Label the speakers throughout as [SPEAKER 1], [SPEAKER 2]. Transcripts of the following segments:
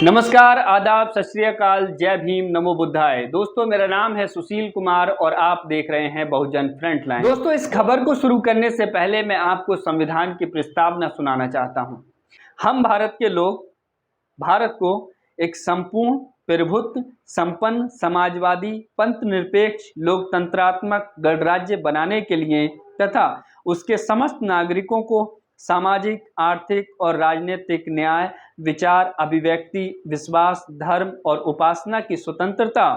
[SPEAKER 1] नमस्कार, आदाब, सत श्री अकाल, जय भीम, नमो बुद्धाय। दोस्तों, मेरा नाम है सुशील कुमार और आप देख रहे हैं बहुजन फ्रंटलाइन। दोस्तों, इस खबर को शुरू करने से पहले मैं आपको संविधान की प्रस्तावना सुनाना चाहता हूं। हम भारत के लोग भारत को एक संपूर्ण, प्रभुत्व संपन्न, समाजवादी, पंथ निरपेक्ष, लोकतंत्रात्मक गणराज्य बनाने के लिए तथा उसके समस्त नागरिकों को सामाजिक, आर्थिक और राजनीतिक न्याय, विचार, अभिव्यक्ति, विश्वास, धर्म और उपासना की स्वतंत्रता,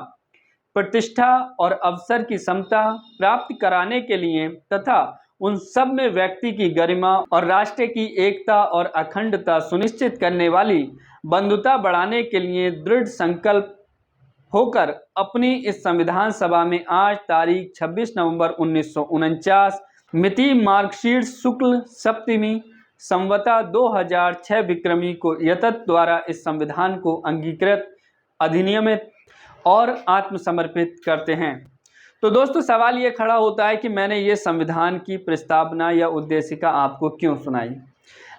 [SPEAKER 1] प्रतिष्ठा और अवसर की समता प्राप्त कराने के लिए तथा उन सब में व्यक्ति की गरिमा और राष्ट्र की एकता और अखंडता सुनिश्चित करने वाली बंधुता बढ़ाने के लिए दृढ़ संकल्प होकर अपनी इस संविधान सभा में आज तारीख 26 नवंबर 1949 मिति मार्गशीर्ष शुक्ल सप्तमी संवता 2006 विक्रमी को यतत द्वारा इस संविधान को अंगीकृत, अधिनियमित और आत्मसमर्पित करते हैं। तो दोस्तों, सवाल ये खड़ा होता है कि मैंने ये संविधान की प्रस्तावना या उद्देशिका आपको क्यों सुनाई।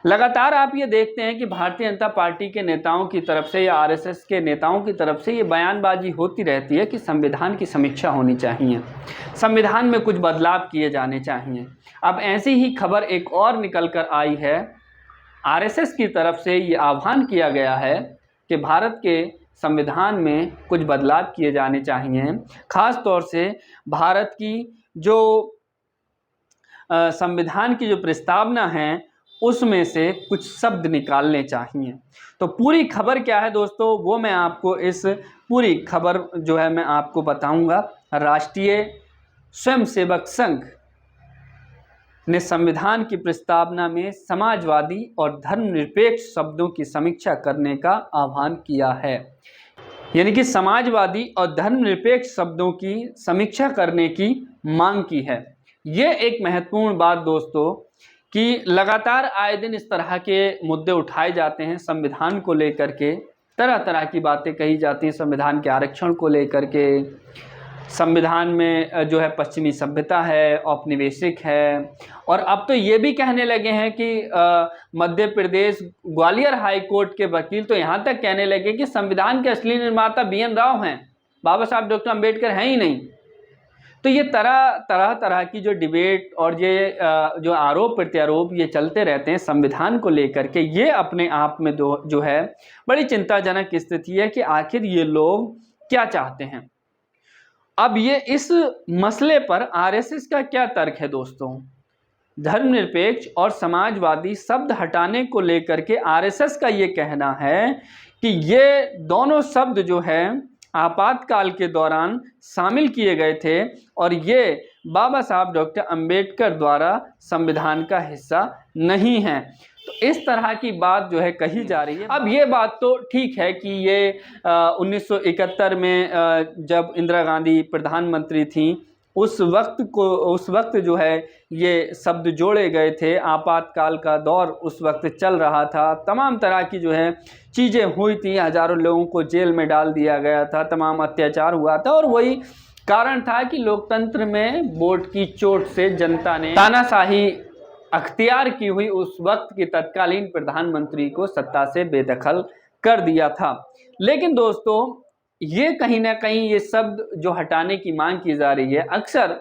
[SPEAKER 1] लगातार आप ये देखते हैं कि भारतीय जनता पार्टी के नेताओं की तरफ से या आरएसएस के नेताओं की तरफ से ये बयानबाजी होती रहती है कि संविधान की समीक्षा होनी चाहिए, संविधान में कुछ बदलाव किए जाने चाहिए। अब ऐसी ही खबर एक और निकल कर आई है, आरएसएस की तरफ से ये आह्वान किया गया है कि भारत के संविधान में कुछ बदलाव किए जाने चाहिए। खास तौर से भारत की जो संविधान की जो प्रस्तावना है उसमें से कुछ शब्द निकालने चाहिए। तो पूरी खबर क्या है दोस्तों, वो मैं आपको इस पूरी खबर जो है मैं आपको बताऊंगा। राष्ट्रीय स्वयंसेवक संघ ने संविधान की प्रस्तावना में समाजवादी और धर्मनिरपेक्ष शब्दों की समीक्षा करने का आह्वान किया है। यानी कि समाजवादी और धर्मनिरपेक्ष शब्दों की समीक्षा करने की मांग की है। ये एक महत्वपूर्ण बात दोस्तों कि लगातार आए दिन इस तरह के मुद्दे उठाए जाते हैं। संविधान को लेकर के तरह तरह की बातें कही जाती हैं, संविधान के आरक्षण को लेकर के। संविधान में जो है पश्चिमी सभ्यता है, औपनिवेशिक है, और अब तो ये भी कहने लगे हैं कि मध्य प्रदेश ग्वालियर हाई कोर्ट के वकील तो यहाँ तक कहने लगे कि संविधान के असली निर्माता BN राव हैं, बाबा साहब डॉक्टर अम्बेडकर हैं ही नहीं। तो ये तरह की जो डिबेट और ये जो आरोप प्रत्यारोप ये चलते रहते हैं संविधान को लेकर के, ये अपने आप में जो है बड़ी चिंताजनक स्थिति है कि आखिर ये लोग क्या चाहते हैं। अब ये इस मसले पर आरएसएस का क्या तर्क है दोस्तों। धर्मनिरपेक्ष और समाजवादी शब्द हटाने को लेकर के आरएसएस का ये कहना है कि ये दोनों शब्द जो है आपातकाल के दौरान शामिल किए गए थे और ये बाबा साहब डॉक्टर अंबेडकर द्वारा संविधान का हिस्सा नहीं है। तो इस तरह की बात जो है कही जा रही है। अब ये बात तो ठीक है कि ये 1971 में जब इंदिरा गांधी प्रधानमंत्री थी उस वक्त जो है ये शब्द जोड़े गए थे। आपातकाल का दौर उस वक्त चल रहा था, तमाम तरह की जो है चीज़ें हुई थी, हजारों लोगों को जेल में डाल दिया गया था, तमाम अत्याचार हुआ था, और वही कारण था कि लोकतंत्र में वोट की चोट से जनता ने तानाशाही अख्तियार की हुई उस वक्त की तत्कालीन प्रधानमंत्री को सत्ता से बेदखल कर दिया था। लेकिन दोस्तों, ये कहीं ना कहीं ये शब्द जो हटाने की मांग की जा रही है, अक्सर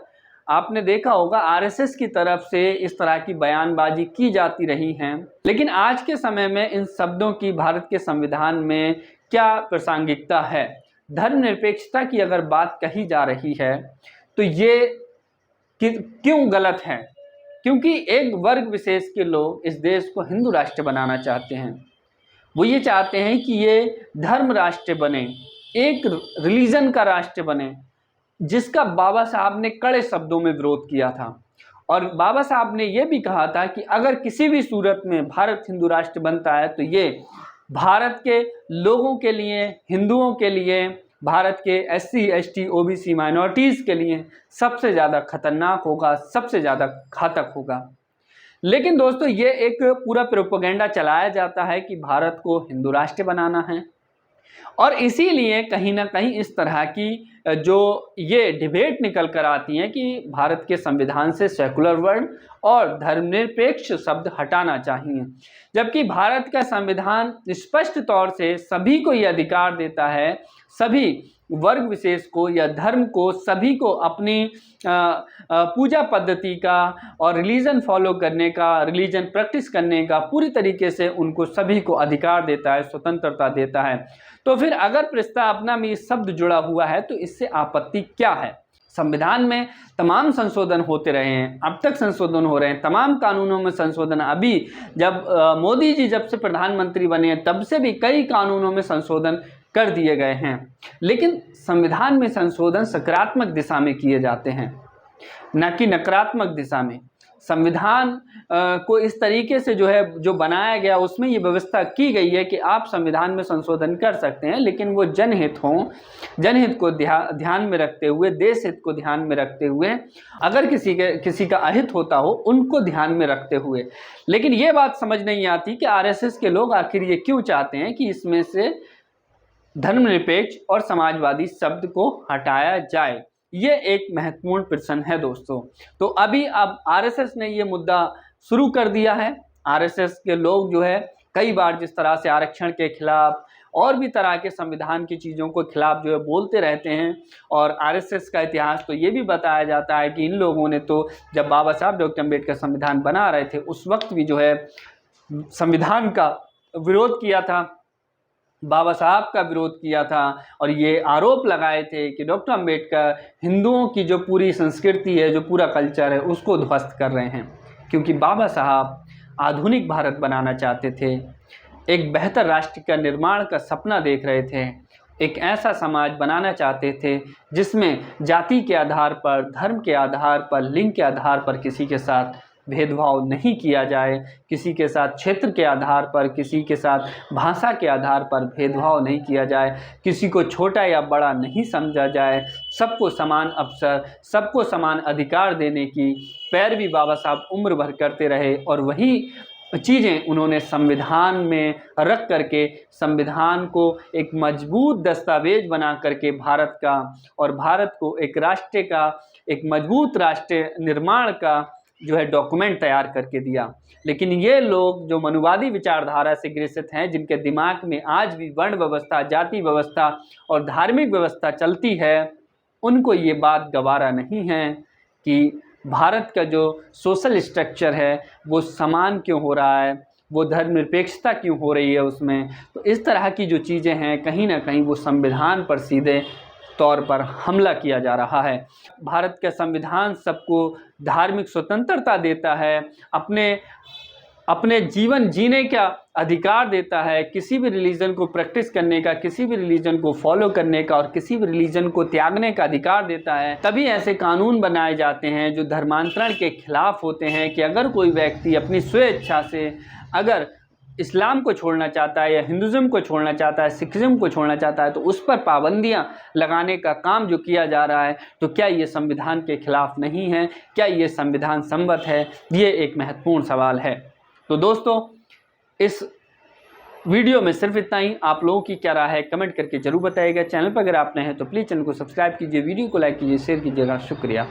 [SPEAKER 1] आपने देखा होगा आरएसएस की तरफ से इस तरह की बयानबाजी की जाती रही है। लेकिन आज के समय में इन शब्दों की भारत के संविधान में क्या प्रासंगिकता है। धर्मनिरपेक्षता की अगर बात कही जा रही है तो ये क्यों गलत है, क्योंकि एक वर्ग विशेष के लोग इस देश को हिंदू राष्ट्र बनाना चाहते हैं। वो ये चाहते हैं कि ये धर्म राष्ट्र बने, एक रिलीजन का राष्ट्र बने, जिसका बाबा साहब ने कड़े शब्दों में विरोध किया था। और बाबा साहब ने यह भी कहा था कि अगर किसी भी सूरत में भारत हिंदू राष्ट्र बनता है तो ये भारत के लोगों के लिए, हिंदुओं के लिए, भारत के SC ST OBC माइनॉरिटीज़ के लिए सबसे ज़्यादा खतरनाक होगा, सबसे ज़्यादा घातक होगा। लेकिन दोस्तों, ये एक पूरा प्रोपेगेंडा चलाया जाता है कि भारत को हिंदू राष्ट्र बनाना है। और इसीलिए कहीं ना कहीं इस तरह की जो ये डिबेट निकल कर आती है कि भारत के संविधान से सेकुलर वर्ड और धर्मनिरपेक्ष शब्द हटाना चाहिए, जबकि भारत का संविधान स्पष्ट तौर से सभी को ये अधिकार देता है, सभी वर्ग विशेष को या धर्म को, सभी को अपनी पूजा पद्धति का और रिलीजन फॉलो करने का, रिलीजन प्रैक्टिस करने का पूरी तरीके से उनको सभी को अधिकार देता है, स्वतंत्रता देता है। तो फिर अगर प्रस्तावना में ये शब्द जुड़ा हुआ है तो इससे आपत्ति क्या है? संविधान में तमाम संशोधन होते रहे हैं, अब तक संशोधन हो रहे हैं, तमाम कानूनों में संशोधन, अभी जब मोदी जी जब से प्रधानमंत्री बने हैं तब से भी कई कानूनों में संशोधन कर दिए गए हैं, लेकिन संविधान में संशोधन सकारात्मक दिशा में किए जाते हैं, न कि नकारात्मक दिशा में। संविधान को इस तरीके से जो बनाया गया उसमें ये व्यवस्था की गई है कि आप संविधान में संशोधन कर सकते हैं, लेकिन वो जनहित हो, जनहित को ध्यान में रखते हुए, देश हित को ध्यान में रखते हुए, अगर किसी का अहित होता हो उनको ध्यान में रखते हुए। लेकिन ये बात समझ नहीं आती कि आरएसएस के लोग आखिर ये क्यों चाहते हैं कि इसमें से धर्मनिरपेक्ष और समाजवादी शब्द को हटाया जाए। ये एक महत्वपूर्ण प्रश्न है दोस्तों। तो अब आरएसएस ने ये मुद्दा शुरू कर दिया है। आरएसएस के लोग कई बार जिस तरह से आरक्षण के खिलाफ और भी तरह के संविधान की चीज़ों को खिलाफ बोलते रहते हैं, और आरएसएस का इतिहास तो ये भी बताया जाता है कि इन लोगों ने तो जब बाबा साहब डॉक्टर अम्बेडकर संविधान बना रहे थे उस वक्त भी संविधान का विरोध किया था, बाबा साहब का विरोध किया था, और ये आरोप लगाए थे कि डॉक्टर अम्बेडकर हिंदुओं की जो पूरी संस्कृति है, जो पूरा कल्चर है, उसको ध्वस्त कर रहे हैं। क्योंकि बाबा साहब आधुनिक भारत बनाना चाहते थे, एक बेहतर राष्ट्र का निर्माण का सपना देख रहे थे, एक ऐसा समाज बनाना चाहते थे जिसमें जाति के आधार पर, धर्म के आधार पर, लिंग के आधार पर किसी के साथ भेदभाव नहीं किया जाए, किसी के साथ क्षेत्र के आधार पर, किसी के साथ भाषा के आधार पर भेदभाव नहीं किया जाए, किसी को छोटा या बड़ा नहीं समझा जाए, सबको समान अवसर, सबको समान अधिकार देने की पैरवी बाबा साहब उम्र भर करते रहे। और वही चीज़ें उन्होंने संविधान में रख करके संविधान को एक मजबूत दस्तावेज बना करके भारत का, और भारत को एक राष्ट्र का, एक मजबूत राष्ट्र निर्माण का डॉक्यूमेंट तैयार करके दिया। लेकिन ये लोग जो मनुवादी विचारधारा से ग्रसित हैं, जिनके दिमाग में आज भी वर्ण व्यवस्था, जाति व्यवस्था और धार्मिक व्यवस्था चलती है, उनको ये बात गवारा नहीं है कि भारत का जो सोशल स्ट्रक्चर है वो समान क्यों हो रहा है, वो धर्मनिरपेक्षता क्यों हो रही है उसमें। तो इस तरह की जो चीज़ें हैं, कहीं ना कहीं वो संविधान पर सीधे तौर पर हमला किया जा रहा है। भारत का संविधान सबको धार्मिक स्वतंत्रता देता है, अपने जीवन जीने का अधिकार देता है, किसी भी रिलीजन को प्रैक्टिस करने का, किसी भी रिलीजन को फॉलो करने का और किसी भी रिलीजन को त्यागने का अधिकार देता है। तभी ऐसे कानून बनाए जाते हैं जो धर्मांतरण के खिलाफ होते हैं कि अगर कोई व्यक्ति अपनी स्वेच्छा से अगर इस्लाम को छोड़ना चाहता है या हिंदुज़म को छोड़ना चाहता है, सिखिज़म को छोड़ना चाहता है, तो उस पर पाबंदियां लगाने का काम जो किया जा रहा है, तो क्या ये संविधान के खिलाफ नहीं है? क्या ये संविधान सम्मत है? ये एक महत्वपूर्ण सवाल है। तो दोस्तों, इस वीडियो में सिर्फ इतना ही। आप लोगों की क्या राय है कमेंट करके जरूर बताइएगा। चैनल पर अगर आप नए हैं तो प्लीज़ चैनल को सब्सक्राइब कीजिए, वीडियो को लाइक कीजिए, शेयर कीजिएगा। शुक्रिया।